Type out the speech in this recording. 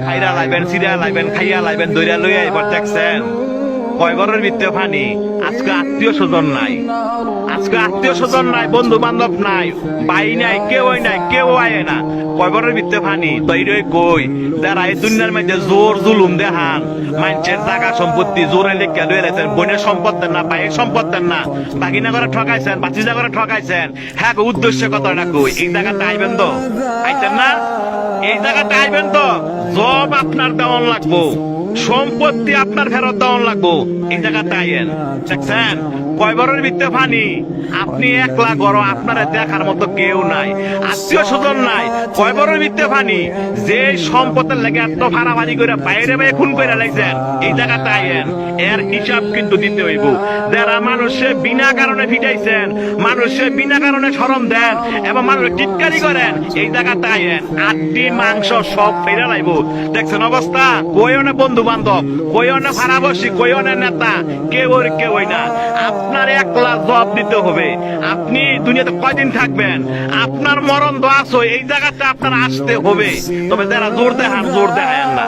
খাইরা লাইবেন, সিরা লাইবেন, খাইয়া লাইবেন, দইরা লইয়া এবার দেখছেন কয় ঘরের ভিতরে পানি। আজকে আত্মীয় স্বজন নাই, আজকে আত্মীয় স্বজন নাই, বন্ধু বান্ধব নাই, ভাই নাই, কেউই নাই, কেউ আয় না, কয় ঘরের ভিতরে পানি। তৈরি কই যারা এই দুনিয়ার মধ্যে জোর জুলুম দেখান, মানুষের জায়গা সম্পত্তি জোরে লেখা লয়ে রেখেছেন, বোনের সম্পদ দেন না, ভাইয়ের সম্পদ দেন না, বাগিনা করে ঠকাইছেন, বাচিজা করে ঠকাইছেন। হ্যাঁ উদ্দেশ্য কথাটা কই, এই জায়গাটা আইবেন তো, আইতেন না? এই জায়গাটা আইবেন তো, জব আপনার দেওয়ান লাগবো, সম্পত্তি আপনার ফেরত দেওয়ান লাগবো। এই জায়গাটা আইয়েন, দেখছেন কয় বড়ের ভিতরে পানি। আপনি একলা গড়, আপনারা দেখার মতো কেউ নাই, আত্মীয় স্বজন নাই, কয় বড়ের ভিতরে পানি। যে সম্পদের লেগে এত ভাড়াভাড়ি করে বাইরে বাইরে খুন করে লাগছেন, এই জায়গাটা আইয়েন, এর হিসাব কিন্তু দিতে হইব। যারা মানুষে বিনা কারণে ফিটাইছেন, মানুষে বিনা কারণে শরম দেন এবং মানুষের টিটকারি করেন, এই জায়গাটা আইয়েন, আটটি মাংস সব ফেরে লাইব। দেখছেন অবস্থা, কইও না বন্ধু বান্ধব, কইও না ভাড়াবাসী, কইও না নেতা, কেউই না। আপনার একলা জবাব দিতে হবে। আপনি দুনিয়াতে কয়দিন থাকবেন, আপনার মরণ দোয়া আছে, এই জায়গাটা আপনার আসতে হবে। তবে যারা জোর দেখান, জোর দেখায় না।